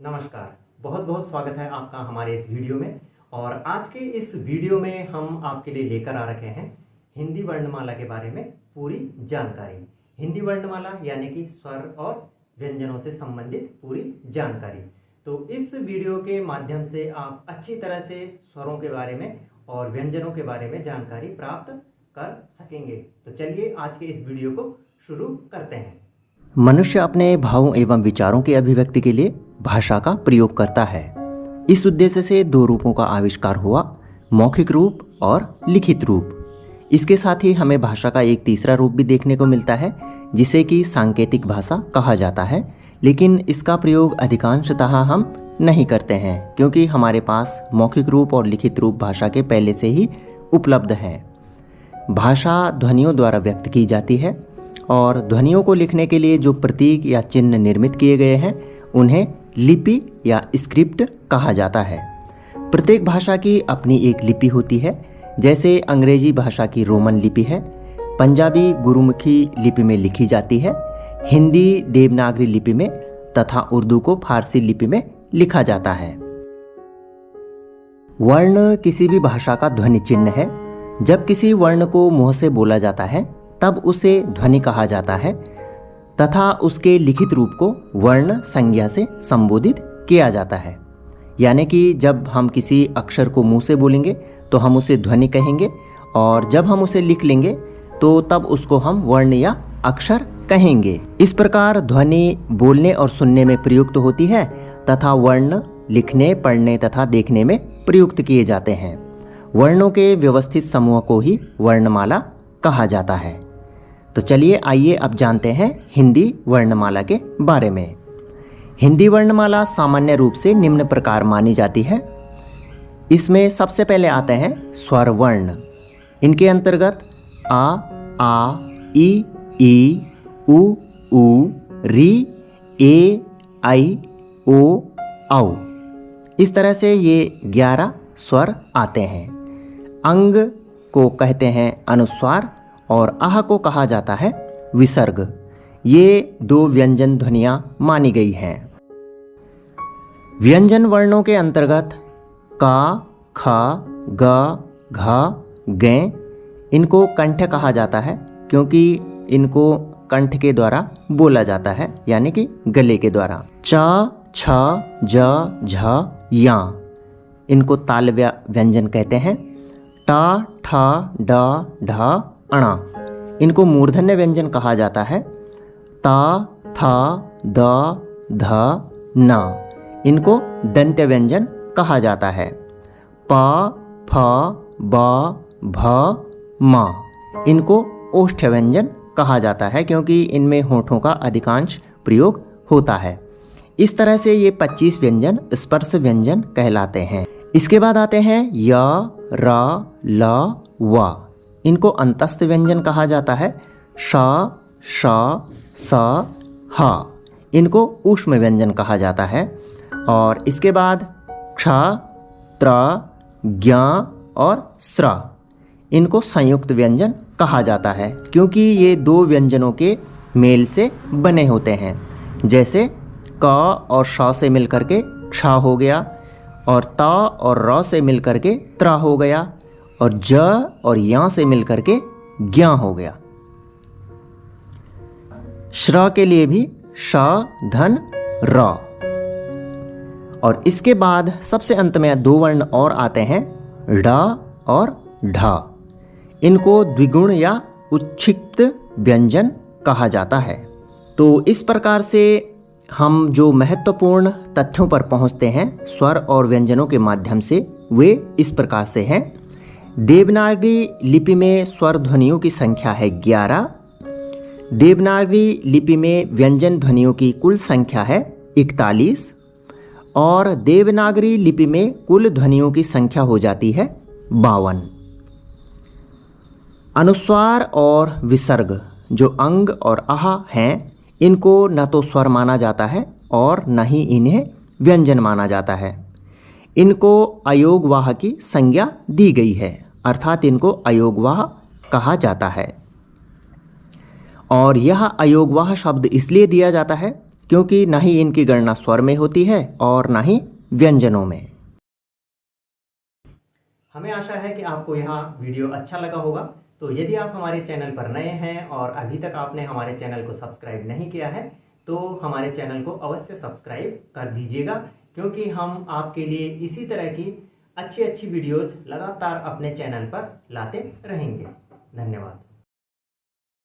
नमस्कार। बहुत बहुत स्वागत है आपका हमारे इस वीडियो में। और आज के इस वीडियो में हम आपके लिए लेकर आ रखे हैं हिंदी वर्णमाला के बारे में पूरी जानकारी। हिंदी वर्णमाला यानी कि स्वर और व्यंजनों से संबंधित पूरी जानकारी। तो इस वीडियो के माध्यम से आप अच्छी तरह से स्वरों के बारे में और व्यंजनों के बारे में जानकारी प्राप्त कर सकेंगे। तो चलिए आज के इस वीडियो को शुरू करते हैं। मनुष्य अपने भावों एवं विचारों की अभिव्यक्ति के लिए भाषा का प्रयोग करता है। इस उद्देश्य से दो रूपों का आविष्कार हुआ, मौखिक रूप और लिखित रूप। इसके साथ ही हमें भाषा का एक तीसरा रूप भी देखने को मिलता है जिसे कि सांकेतिक भाषा कहा जाता है, लेकिन इसका प्रयोग अधिकांशतः हम नहीं करते हैं क्योंकि हमारे पास मौखिक रूप और लिखित रूप भाषा के पहले से ही उपलब्ध हैं। भाषा ध्वनियों द्वारा व्यक्त की जाती है और ध्वनियों को लिखने के लिए जो प्रतीक या चिन्ह निर्मित किए गए हैं उन्हें लिपि या स्क्रिप्ट कहा जाता है। प्रत्येक भाषा की अपनी एक लिपि होती है, जैसे अंग्रेजी भाषा की रोमन लिपि है, पंजाबी गुरुमुखी लिपि में लिखी जाती है, हिंदी देवनागरी लिपि में तथा उर्दू को फारसी लिपि में लिखा जाता है। वर्ण किसी भी भाषा का ध्वनि चिन्ह है। जब किसी वर्ण को मुंह से बोला जाता है तब उसे ध्वनि कहा जाता है तथा उसके लिखित रूप को वर्ण संज्ञा से संबोधित किया जाता है। यानी कि जब हम किसी अक्षर को मुंह से बोलेंगे तो हम उसे ध्वनि कहेंगे और जब हम उसे लिख लेंगे तो तब उसको हम वर्ण या अक्षर कहेंगे। इस प्रकार ध्वनि बोलने और सुनने में प्रयुक्त होती है तथा वर्ण लिखने, पढ़ने तथा देखने में प्रयुक्त किए जाते हैं। वर्णों के व्यवस्थित समूह को ही वर्णमाला कहा जाता है। तो चलिए आइए अब जानते हैं हिंदी वर्णमाला के बारे में। हिंदी वर्णमाला सामान्य रूप से निम्न प्रकार मानी जाती है। इसमें सबसे पहले आते हैं स्वर वर्ण। इनके अंतर्गत आ, ई, उ, री, ए, आई, ओ, औ। इस तरह से ये 11 स्वर आते हैं। अंग को कहते हैं अनुस्वार और आह को कहा जाता है विसर्ग। ये दो व्यंजन ध्वनियां मानी गई हैं। व्यंजन वर्णों के अंतर्गत का, ख, ग, घ, ग इनको कंठ कहा जाता है क्योंकि इनको कंठ के द्वारा बोला जाता है, यानी कि गले के द्वारा। च, छ, ज, झ, या इनको तालव्य व्यंजन कहते हैं। ट, ठ, ड, ढ, अणा इनको मूर्धन्य व्यंजन कहा जाता है। ता, था, द, ध, न इनको दंत्य व्यंजन कहा जाता है। प, फ, ब, भ, म इनको ओष्ठ्य व्यंजन कहा जाता है क्योंकि इनमें होठों का अधिकांश प्रयोग होता है। इस तरह से ये 25 व्यंजन स्पर्श व्यंजन कहलाते हैं। इसके बाद आते हैं य, र, ल, व इनको अंतस्थ व्यंजन कहा जाता है। श, श, स, ह इनको ऊष्म व्यंजन कहा जाता है। और इसके बाद क्ष, त्र, ज्ञ और स्र इनको संयुक्त व्यंजन कहा जाता है क्योंकि ये दो व्यंजनों के मेल से बने होते हैं। जैसे क और श से मिलकर के क्ष हो गया और त और र से मिलकर के त्र हो गया और ज और या से मिलकर के ज्ञ हो गया। श्र के लिए भी श, धन, र। और इसके बाद सबसे अंत में दो वर्ण और आते हैं ढ और ढ। इनको द्विगुण या उच्छिक्त व्यंजन कहा जाता है। तो इस प्रकार से हम जो महत्वपूर्ण तथ्यों पर पहुंचते हैं स्वर और व्यंजनों के माध्यम से, वे इस प्रकार से हैं। देवनागरी लिपि में स्वर ध्वनियों की संख्या है 11। देवनागरी लिपि में व्यंजन ध्वनियों की कुल संख्या है 41 और देवनागरी लिपि में कुल ध्वनियों की संख्या हो जाती है 52। अनुस्वार और विसर्ग जो अंग और आह हैं, इनको न तो स्वर माना जाता है और न ही इन्हें व्यंजन माना जाता है। इनको अयोगवाह की संज्ञा दी गई है, अर्थात इनको अयोगवाह कहा जाता है। और यह अयोगवाह शब्द इसलिए दिया जाता है क्योंकि ना ही इनकी गणना स्वर में होती है और ना ही व्यंजनों में। हमें आशा है कि आपको यह वीडियो अच्छा लगा होगा। तो यदि आप हमारे चैनल पर नए हैं और अभी तक आपने हमारे चैनल को सब्सक्राइब नहीं किया है तो हमारे चैनल को अवश्य सब्सक्राइब कर दीजिएगा, क्योंकि हम आपके लिए इसी तरह की अच्छी अच्छी वीडियोज़ लगातार अपने चैनल पर लाते रहेंगे। धन्यवाद।